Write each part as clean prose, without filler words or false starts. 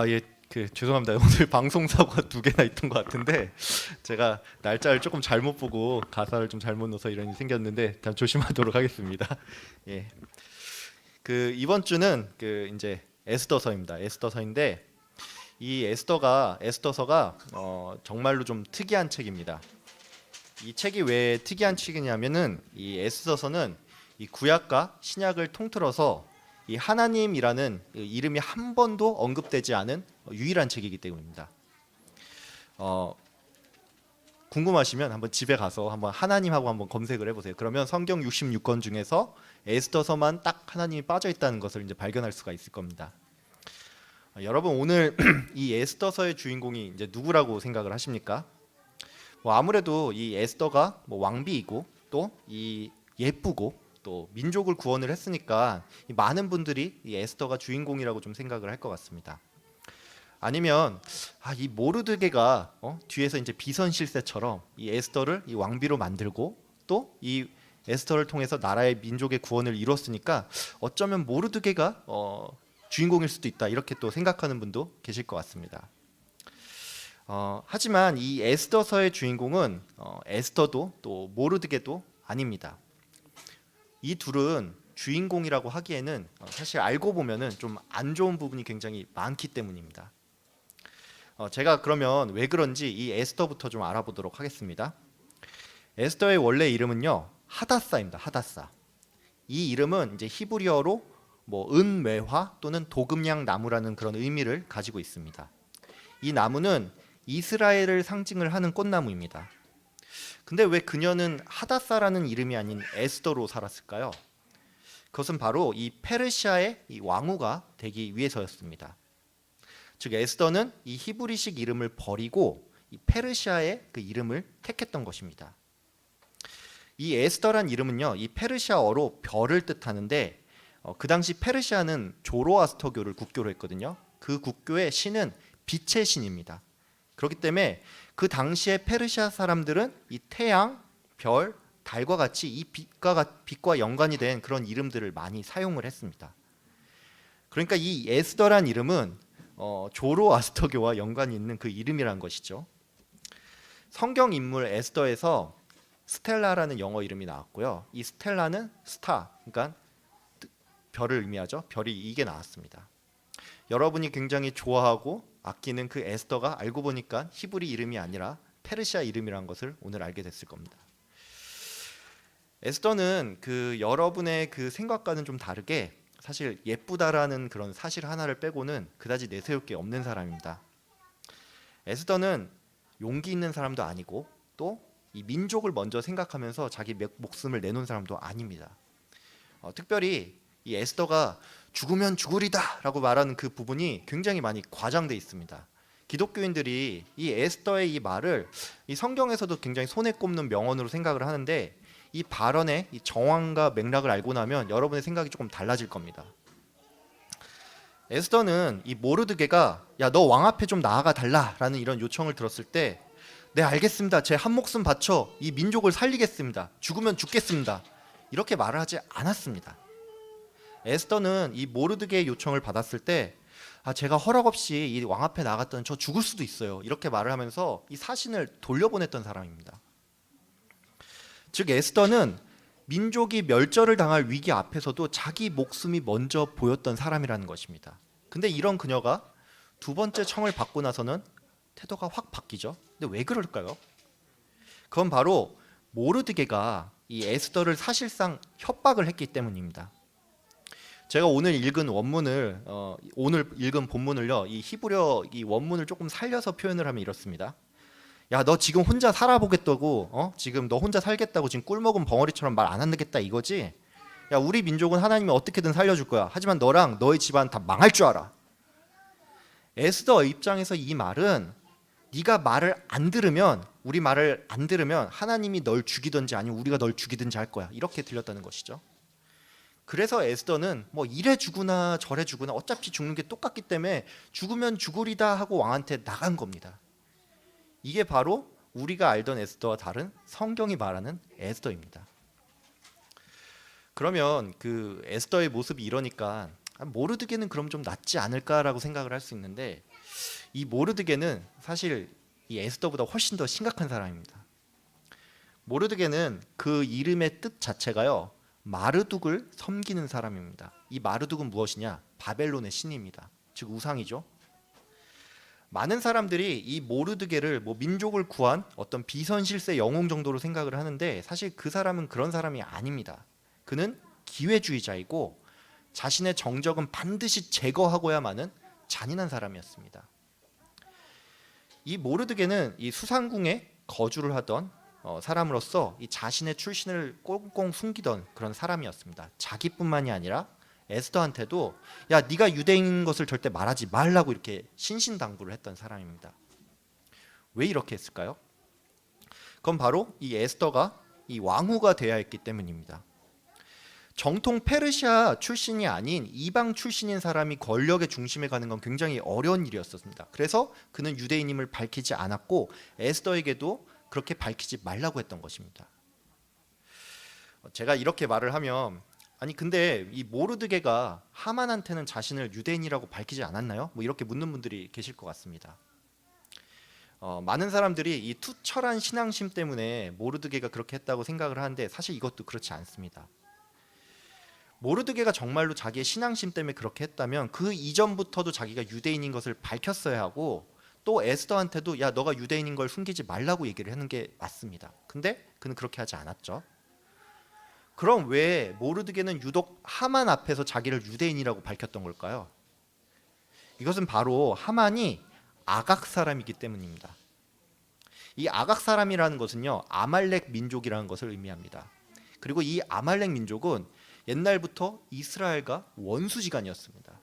예, 죄송합니다. 오늘 방송 사고가 두 개나 있던 것 같은데 제가 날짜를 조금 잘못 보고 가사를 좀 잘못 넣어서 이런 일이 생겼는데 참 조심하도록 하겠습니다. 예, 이번 주는 이제 에스더서입니다. 에스더서인데 이 에스더서가 정말로 좀 특이한 책입니다. 이 책이 왜 특이한 책이냐면은 이 에스더서는 이 구약과 신약을 통틀어서 이 하나님이라는 이름이 한 번도 언급되지 않은 유일한 책이기 때문입니다. 어, 궁금하시면 한번 집에 가서 한번 하나님하고 한번 검색을 해보세요. 그러면 성경 66권 중에서 에스더서만 딱 하나님이 빠져 있다는 것을 이제 발견할 수가 있을 겁니다. 여러분 오늘 이 에스더서의 주인공이 이제 누구라고 생각을 하십니까? 뭐 아무래도 이 에스더가 뭐 왕비이고 또 이 예쁘고 또 민족을 구원을 했으니까 많은 분들이 이 에스더가 주인공이라고 좀 생각을 할 것 같습니다. 아니면 이 모르드게가 뒤에서 이제 비선실세처럼 이 에스더를 이 왕비로 만들고 또 이 에스더를 통해서 나라의 민족의 구원을 이뤘으니까 어쩌면 모르드게가 주인공일 수도 있다 이렇게 또 생각하는 분도 계실 것 같습니다. 하지만 이 에스더서의 주인공은 에스더도 또 모르드게도 아닙니다. 이 둘은 주인공이라고 하기에는 사실 알고 보면은 좀 안 좋은 부분이 굉장히 많기 때문입니다. 제가 그러면 왜 그런지 이 에스더부터 좀 알아보도록 하겠습니다. 에스더의 원래 이름은요 하다사입니다. 하다사. 이 이름은 이제 히브리어로 뭐 은매화 또는 도금양 나무라는 그런 의미를 가지고 있습니다. 이 나무는 이스라엘을 상징을 하는 꽃나무입니다. 근데 왜 그녀는 하다사라는 이름이 아닌 에스더로 살았을까요? 그것은 바로 이 페르시아의 이 왕후가 되기 위해서였습니다. 즉 에스더는 이 히브리식 이름을 버리고 이 페르시아의 그 이름을 택했던 것입니다. 이 에스더란 이름은요 이 페르시아어로 별을 뜻하는데 그 당시 페르시아는 조로아스터교를 국교로 했거든요. 그 국교의 신은 빛의 신입니다. 그렇기 때문에 그 당시에 페르시아 사람들은 이 태양, 별, 달과 같이 이 빛과 연관이 된 그런 이름들을 많이 사용을 했습니다. 그러니까 이 에스더란 이름은 조로아스터교와 연관이 있는 그 이름이란 것이죠. 성경 인물 에스더에서 스텔라라는 영어 이름이 나왔고요. 이 스텔라는 스타, 그러니까 별을 의미하죠. 별이 이게 나왔습니다. 여러분이 굉장히 좋아하고 아끼는 그 에스더가 알고 보니까 히브리 이름이 아니라 페르시아 이름이라는 것을 오늘 알게 됐을 겁니다. 에스더는 여러분의 그 생각과는 좀 다르게 사실 예쁘다라는 그런 사실 하나를 빼고는 그다지 내세울 게 없는 사람입니다. 에스더는 용기 있는 사람도 아니고 또 이 민족을 먼저 생각하면서 자기 목숨을 내놓은 사람도 아닙니다. 특별히 이 에스더가 죽으면 죽으리다라고 말하는 그 부분이 굉장히 많이 과장돼 있습니다. 기독교인들이 이 에스더의 이 말을 이 성경에서도 굉장히 손에 꼽는 명언으로 생각을 하는데 이 발언의 이 정황과 맥락을 알고 나면 여러분의 생각이 조금 달라질 겁니다. 에스더는 이 모르드게가 야, 너 왕 앞에 좀 나아가 달라라는 이런 요청을 들었을 때 네, 알겠습니다. 제 한 목숨 바쳐 이 민족을 살리겠습니다. 죽으면 죽겠습니다. 이렇게 말을 하지 않았습니다. 에스더는 이 모르드게의 요청을 받았을 때 제가 허락 없이 이 왕 앞에 나갔던 저 죽을 수도 있어요. 이렇게 말을 하면서 이 사신을 돌려보냈던 사람입니다. 즉 에스더는 민족이 멸절을 당할 위기 앞에서도 자기 목숨이 먼저 보였던 사람이라는 것입니다. 근데 이런 그녀가 두 번째 청을 받고 나서는 태도가 확 바뀌죠. 근데 왜 그럴까요? 그건 바로 모르드게가 이 에스더를 사실상 협박을 했기 때문입니다. 제가 오늘 읽은 본문을요, 이 히브리어 이 원문을 조금 살려서 표현을 하면 이렇습니다. 야, 너 지금 혼자 살아보겠다고, 지금 너 혼자 살겠다고 지금 꿀먹은 벙어리처럼 말 안 하겠다 이거지? 야, 우리 민족은 하나님이 어떻게든 살려줄 거야. 하지만 너랑 너의 집안 다 망할 줄 알아. 에스더 입장에서 이 말은 네가 말을 안 들으면, 우리 말을 안 들으면 하나님이 널 죽이든지 아니면 우리가 널 죽이든지 할 거야. 이렇게 들렸다는 것이죠. 그래서 에스더는 뭐 이래 죽으나 저래 죽으나 어차피 죽는 게 똑같기 때문에 죽으면 죽으리다 하고 왕한테 나간 겁니다. 이게 바로 우리가 알던 에스더와 다른 성경이 말하는 에스더입니다. 그러면 그 에스더의 모습이 이러니까 모르드게는 그럼 좀 낫지 않을까라고 생각을 할 수 있는데, 이 모르드게는 사실 이 에스더보다 훨씬 더 심각한 사람입니다. 모르드게는 그 이름의 뜻 자체가요, 마르둑을 섬기는 사람입니다. 이 마르둑은 무엇이냐? 바벨론의 신입니다. 즉 우상이죠. 많은 사람들이 이 모르드게를 민족을 구한 어떤 비선실세 영웅 정도로 생각을 하는데, 사실 그 사람은 그런 사람이 아닙니다. 그는 기회주의자이고 자신의 정적은 반드시 제거하고야만은 잔인한 사람이었습니다. 이 모르드게는 이 수상궁에 거주를 하던 사람으로서 이 자신의 출신을 꽁꽁 숨기던 그런 사람이었습니다. 자기뿐만이 아니라 에스더한테도 야, 네가 유대인인 것을 절대 말하지 말라고 이렇게 신신당부를 했던 사람입니다. 왜 이렇게 했을까요? 그건 바로 이 에스더가 이 왕후가 되어야 했기 때문입니다. 정통 페르시아 출신이 아닌 이방 출신인 사람이 권력의 중심에 가는 건 굉장히 어려운 일이었습니다. 그래서 그는 유대인임을 밝히지 않았고 에스더에게도 그렇게 밝히지 말라고 했던 것입니다. 제가 이렇게 말을 하면, 아니 근데 이 모르드게가 하만한테는 자신을 유대인이라고 밝히지 않았나요? 이렇게 묻는 분들이 계실 것 같습니다. 많은 사람들이 이 투철한 신앙심 때문에 모르드게가 그렇게 했다고 생각을 하는데, 사실 이것도 그렇지 않습니다. 모르드게가 정말로 자기의 신앙심 때문에 그렇게 했다면 그 이전부터도 자기가 유대인인 것을 밝혔어야 하고, 또 에스더한테도 야, 너가 유대인인 걸 숨기지 말라고 얘기를 하는 게 맞습니다. 근데 그는 그렇게 하지 않았죠. 그럼 왜 모르드게는 유독 하만 앞에서 자기를 유대인이라고 밝혔던 걸까요? 이것은 바로 하만이 아각 사람이기 때문입니다. 이 아각 사람이라는 것은요, 아말렉 민족이라는 것을 의미합니다. 그리고 이 아말렉 민족은 옛날부터 이스라엘과 원수지간이었습니다.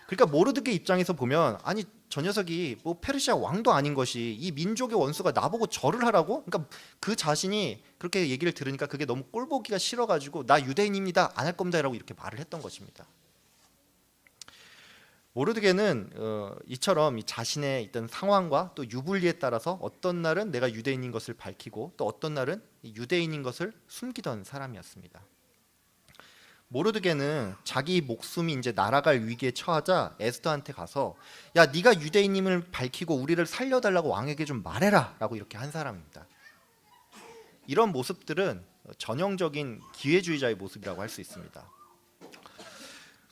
그러니까 모르드게 입장에서 보면, 아니 저 녀석이 페르시아 왕도 아닌 것이 이 민족의 원수가 나보고 절을 하라고? 그러니까 그 자신이 그렇게 얘기를 들으니까 그게 너무 꼴보기가 싫어가지고 나 유대인입니다, 안 할 겁니다라고 이렇게 말을 했던 것입니다. 모르드게는 이처럼 자신의 있던 상황과 또 유불리에 따라서 어떤 날은 내가 유대인인 것을 밝히고 또 어떤 날은 유대인인 것을 숨기던 사람이었습니다. 모르드게는 자기 목숨이 이제 날아갈 위기에 처하자 에스더한테 가서 야, 네가 유대인임을 밝히고 우리를 살려달라고 왕에게 좀 말해라 라고 이렇게 한 사람입니다. 이런 모습들은 전형적인 기회주의자의 모습이라고 할 수 있습니다.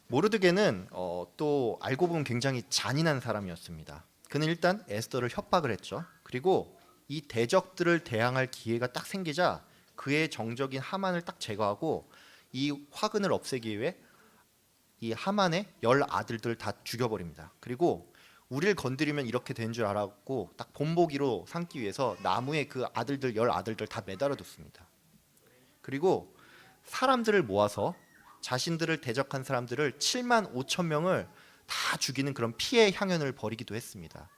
모르드게는 또 알고 보면 굉장히 잔인한 사람이었습니다. 그는 일단 에스더를 협박을 했죠. 그리고 이 대적들을 대항할 기회가 딱 생기자 그의 정적인 하만을 딱 제거하고 이 화근을 없애기 위해 이 하만의 10아들들을 다 죽여버립니다. 그리고 우리를 건드리면 이렇게 된 줄 알았고 딱 본보기로 삼기 위해서 나무에 그 아들들 10아들들 다 매달아 뒀습니다. 그리고 사람들을 모아서 자신들을 대적한 사람들을 7만 5천 명을 다 죽이는 그런 피해 향연을 벌이기도 했습니다.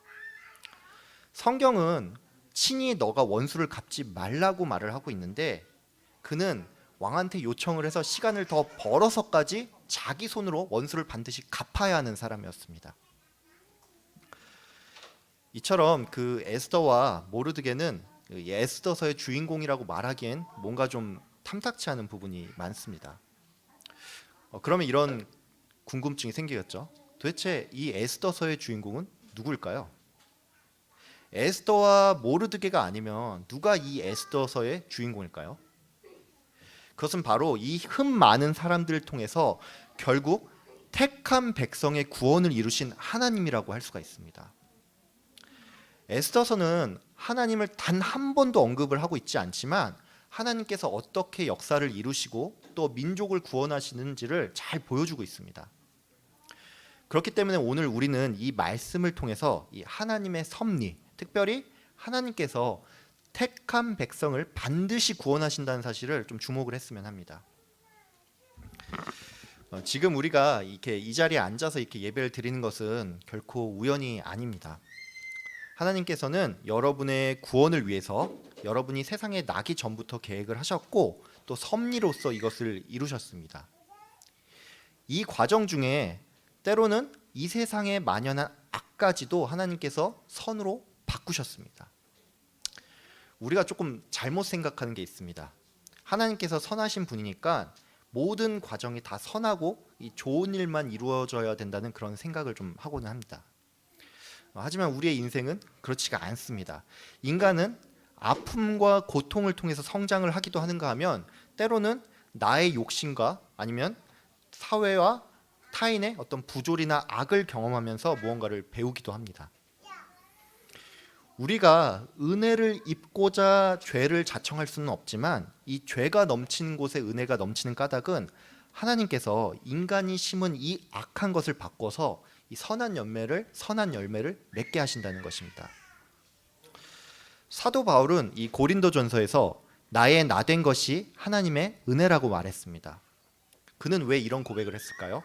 성경은 친히 너가 원수를 갚지 말라고 말을 하고 있는데, 그는 왕한테 요청을 해서 시간을 더 벌어서까지 자기 손으로 원수를 반드시 갚아야 하는 사람이었습니다. 이처럼 그 에스더와 모르드게는 에스더서의 주인공이라고 말하기엔 뭔가 좀 탐탁치 않은 부분이 많습니다. 그러면 이런 궁금증이 생기겠죠. 도대체 이 에스더서의 주인공은 누구일까요? 에스더와 모르드게가 아니면 누가 이 에스더서의 주인공일까요? 그것은 바로 이 흠 많은 사람들을 통해서 결국 택한 백성의 구원을 이루신 하나님이라고 할 수가 있습니다. 에스더서는 하나님을 단 한 번도 언급을 하고 있지 않지만 하나님께서 어떻게 역사를 이루시고 또 민족을 구원하시는지를 잘 보여주고 있습니다. 그렇기 때문에 오늘 우리는 이 말씀을 통해서 이 하나님의 섭리, 특별히 하나님께서 택한 백성을 반드시 구원하신다는 사실을 좀 주목을 했으면 합니다. 지금 우리가 이렇게 이 자리에 앉아서 이렇게 예배를 드리는 것은 결코 우연이 아닙니다. 하나님께서는 여러분의 구원을 위해서 여러분이 세상에 나기 전부터 계획을 하셨고 또 섭리로서 이것을 이루셨습니다. 이 과정 중에 때로는 이 세상에 만연한 악까지도 하나님께서 선으로 바꾸셨습니다. 우리가 조금 잘못 생각하는 게 있습니다. 하나님께서 선하신 분이니까 모든 과정이 다 선하고 이 좋은 일만 이루어져야 된다는 그런 생각을 좀 하고는 합니다. 하지만 우리의 인생은 그렇지가 않습니다. 인간은 아픔과 고통을 통해서 성장을 하기도 하는가 하면 때로는 나의 욕심과 아니면 사회와 타인의 어떤 부조리나 악을 경험하면서 무언가를 배우기도 합니다. 우리가 은혜를 입고자 죄를 자청할 수는 없지만 이 죄가 넘치는 곳에 은혜가 넘치는 까닭은 하나님께서 인간이 심은 이 악한 것을 바꿔서 이 선한 열매를 맺게 하신다는 것입니다. 사도 바울은 이 고린도전서에서 나의 나된 것이 하나님의 은혜라고 말했습니다. 그는 왜 이런 고백을 했을까요?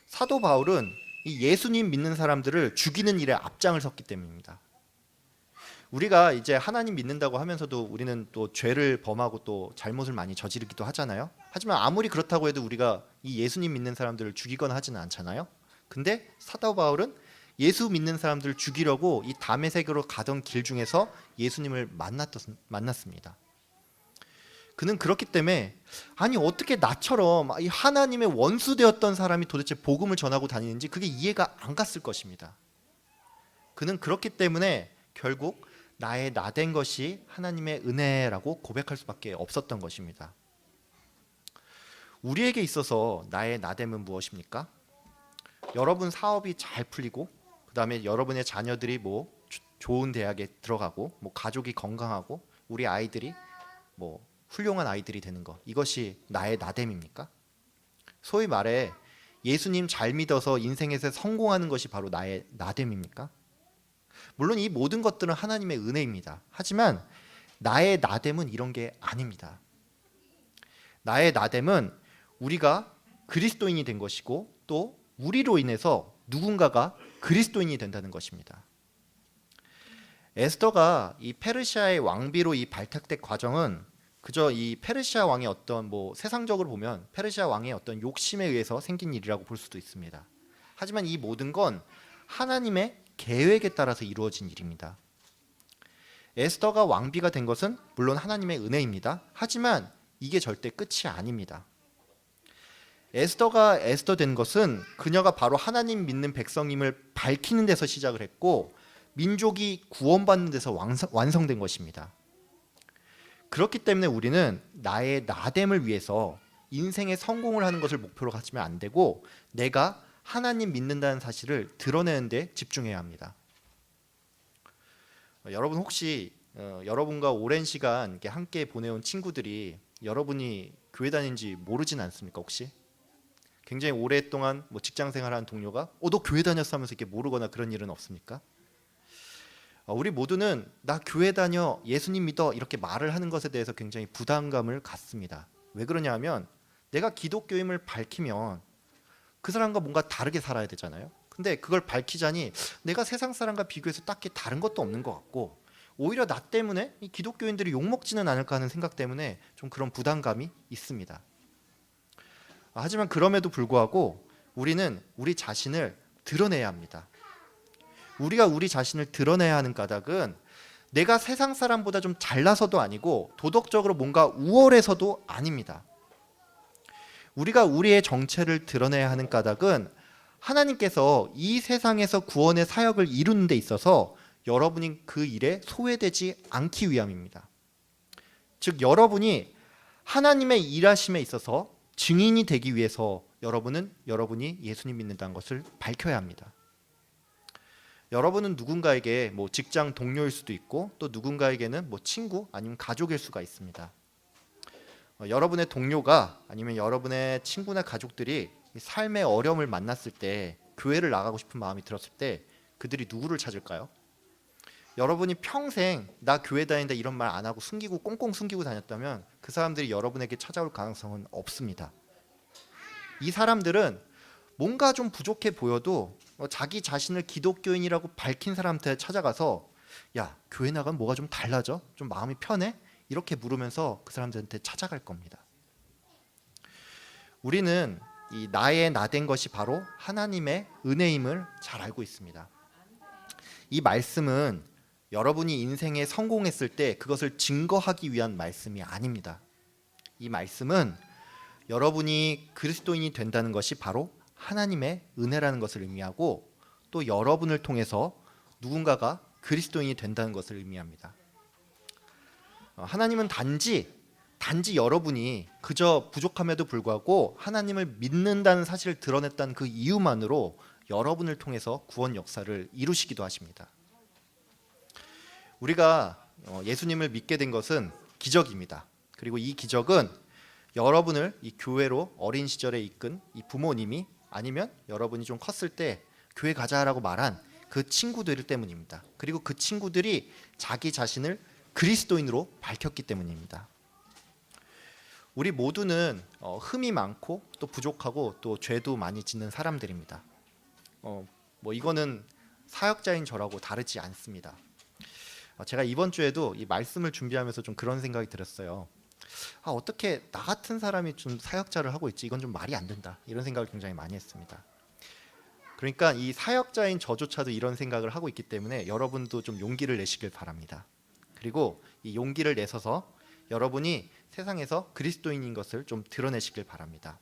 사도 바울은 이 예수님 믿는 사람들을 죽이는 일에 앞장을 섰기 때문입니다. 우리가 이제 하나님 믿는다고 하면서도 우리는 또 죄를 범하고 또 잘못을 많이 저지르기도 하잖아요. 하지만 아무리 그렇다고 해도 우리가 이 예수님 믿는 사람들을 죽이거나 하지는 않잖아요. 근데 사도 바울은 예수 믿는 사람들을 죽이려고 이 다메섹으로 가던 길 중에서 예수님을 만났습니다. 그는 그렇기 때문에 아니 어떻게 나처럼 이 하나님의 원수 되었던 사람이 도대체 복음을 전하고 다니는지 그게 이해가 안 갔을 것입니다. 그는 그렇기 때문에 결국 나의 나된 것이 하나님의 은혜라고 고백할 수밖에 없었던 것입니다. 우리에게 있어서 나의 나됨은 무엇입니까? 여러분 사업이 잘 풀리고 그 다음에 여러분의 자녀들이 좋은 대학에 들어가고 가족이 건강하고 우리 아이들이 훌륭한 아이들이 되는 것, 이것이 나의 나됨입니까? 소위 말해 예수님 잘 믿어서 인생에서 성공하는 것이 바로 나의 나됨입니까? 물론 이 모든 것들은 하나님의 은혜입니다. 하지만 나의 나됨은 이런 게 아닙니다. 나의 나됨은 우리가 그리스도인이 된 것이고 또 우리로 인해서 누군가가 그리스도인이 된다는 것입니다. 에스더가 이 페르시아의 왕비로 이 발탁된 과정은 그저 이 페르시아 왕의 어떤 세상적으로 보면 페르시아 왕의 어떤 욕심에 의해서 생긴 일이라고 볼 수도 있습니다. 하지만 이 모든 건 하나님의 계획에 따라서 이루어진 일입니다. 에스더가 왕비가 된 것은 물론 하나님의 은혜입니다. 하지만 이게 절대 끝이 아닙니다. 에스더가 에스더 된 것은 그녀가 바로 하나님 믿는 백성임을 밝히는 데서 시작을 했고 민족이 구원받는 데서 완성된 것입니다. 그렇기 때문에 우리는 나의 나됨을 위해서 인생의 성공을 하는 것을 목표로 가지면 안 되고 내가 하나님 믿는다는 사실을 드러내는 데 집중해야 합니다. 여러분 혹시 여러분과 오랜 시간 이렇게 함께 보내온 친구들이 여러분이 교회 다니는지 모르진 않습니까? 혹시 굉장히 오랫동안 직장 생활하는 동료가 너 교회 다녔어 하면서 이렇게 모르거나 그런 일은 없습니까? 우리 모두는 나 교회 다녀, 예수님 믿어 이렇게 말을 하는 것에 대해서 굉장히 부담감을 갖습니다. 왜 그러냐 하면 내가 기독교임을 밝히면 그 사람과 뭔가 다르게 살아야 되잖아요. 근데 그걸 밝히자니 내가 세상 사람과 비교해서 딱히 다른 것도 없는 것 같고 오히려 나 때문에 이 기독교인들이 욕먹지는 않을까 하는 생각 때문에 좀 그런 부담감이 있습니다. 하지만 그럼에도 불구하고 우리는 우리 자신을 드러내야 합니다. 우리가 우리 자신을 드러내야 하는 까닭은 내가 세상 사람보다 좀 잘나서도 아니고 도덕적으로 뭔가 우월해서도 아닙니다. 우리가 우리의 정체를 드러내야 하는 까닭은 하나님께서 이 세상에서 구원의 사역을 이루는 데 있어서 여러분이 그 일에 소외되지 않기 위함입니다. 즉 여러분이 하나님의 일하심에 있어서 증인이 되기 위해서 여러분이 예수님 믿는다는 것을 밝혀야 합니다. 여러분은 누군가에게 직장 동료일 수도 있고 또 누군가에게는 친구 아니면 가족일 수가 있습니다. 여러분의 동료가 아니면 여러분의 친구나 가족들이 삶의 어려움을 만났을 때 교회를 나가고 싶은 마음이 들었을 때 그들이 누구를 찾을까요? 여러분이 평생 나 교회 다닌다 이런 말 안 하고 숨기고 꽁꽁 숨기고 다녔다면 그 사람들이 여러분에게 찾아올 가능성은 없습니다. 이 사람들은 뭔가 좀 부족해 보여도 자기 자신을 기독교인이라고 밝힌 사람한테 찾아가서 야 교회 나가면 뭐가 좀 달라져? 좀 마음이 편해? 이렇게 물으면서 그 사람들한테 찾아갈 겁니다. 우리는 이 나의 나된 것이 바로 하나님의 은혜임을 잘 알고 있습니다. 이 말씀은 여러분이 인생에 성공했을 때 그것을 증거하기 위한 말씀이 아닙니다. 이 말씀은 여러분이 그리스도인이 된다는 것이 바로 하나님의 은혜라는 것을 의미하고 또 여러분을 통해서 누군가가 그리스도인이 된다는 것을 의미합니다. 하나님은 단지 여러분이 그저 부족함에도 불구하고 하나님을 믿는다는 사실을 드러냈다는 그 이유만으로 여러분을 통해서 구원 역사를 이루시기도 하십니다. 우리가 예수님을 믿게 된 것은 기적입니다. 그리고 이 기적은 여러분을 이 교회로 어린 시절에 이끈 이 부모님이 아니면 여러분이 좀 컸을 때 교회 가자라고 말한 그 친구들 때문입니다. 그리고 그 친구들이 자기 자신을 그리스도인으로 밝혔기 때문입니다. 우리 모두는 흠이 많고 또 부족하고 또 죄도 많이 짓는 사람들입니다. 이거는 사역자인 저라고 다르지 않습니다. 제가 이번 주에도 이 말씀을 준비하면서 좀 그런 생각이 들었어요. 어떻게 나 같은 사람이 좀 사역자를 하고 있지? 이건 좀 말이 안 된다. 이런 생각을 굉장히 많이 했습니다. 그러니까 이 사역자인 저조차도 이런 생각을 하고 있기 때문에 여러분도 좀 용기를 내시길 바랍니다. 그리고 이 용기를 내서서 여러분이 세상에서 그리스도인인 것을 좀 드러내시길 바랍니다.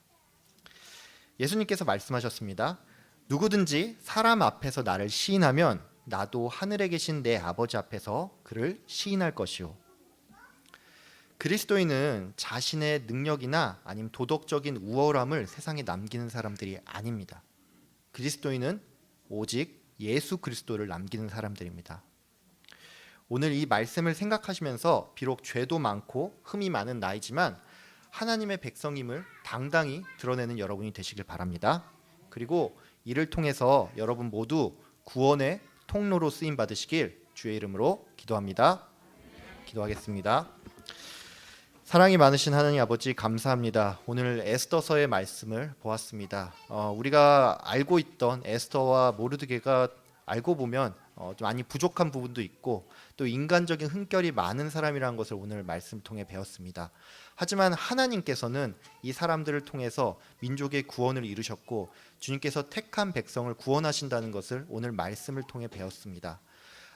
예수님께서 말씀하셨습니다. 누구든지 사람 앞에서 나를 시인하면 나도 하늘에 계신 내 아버지 앞에서 그를 시인할 것이요. 그리스도인은 자신의 능력이나 아니면 도덕적인 우월함을 세상에 남기는 사람들이 아닙니다. 그리스도인은 오직 예수 그리스도를 남기는 사람들입니다. 오늘 이 말씀을 생각하시면서 비록 죄도 많고 흠이 많은 나이지만 하나님의 백성임을 당당히 드러내는 여러분이 되시길 바랍니다. 그리고 이를 통해서 여러분 모두 구원의 통로로 쓰임 받으시길 주의 이름으로 기도합니다. 기도하겠습니다. 사랑이 많으신 하나님 아버지 감사합니다. 오늘 에스더서의 말씀을 보았습니다. 우리가 알고 있던 에스더와 모르드게가 알고 보면 좀 많이 부족한 부분도 있고 또 인간적인 흠결이 많은 사람이라는 것을 오늘 말씀 통해 배웠습니다. 하지만 하나님께서는 이 사람들을 통해서 민족의 구원을 이루셨고 주님께서 택한 백성을 구원하신다는 것을 오늘 말씀을 통해 배웠습니다.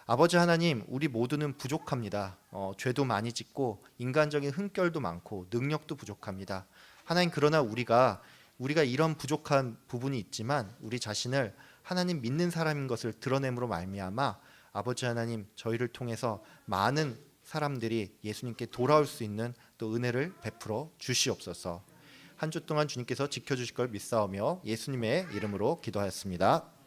아버지 하나님, 우리 모두는 부족합니다. 죄도 많이 짓고 인간적인 흠결도 많고 능력도 부족합니다. 하나님, 그러나 우리가 이런 부족한 부분이 있지만 우리 자신을 하나님 믿는 사람인 것을 드러냄으로 말미암아 아버지 하나님, 저희를 통해서 많은 사람들이 예수님께 돌아올 수 있는 또 은혜를 베풀어 주시옵소서. 한 주 동안 주님께서 지켜주실 걸 믿사오며 예수님의 이름으로 기도하였습니다.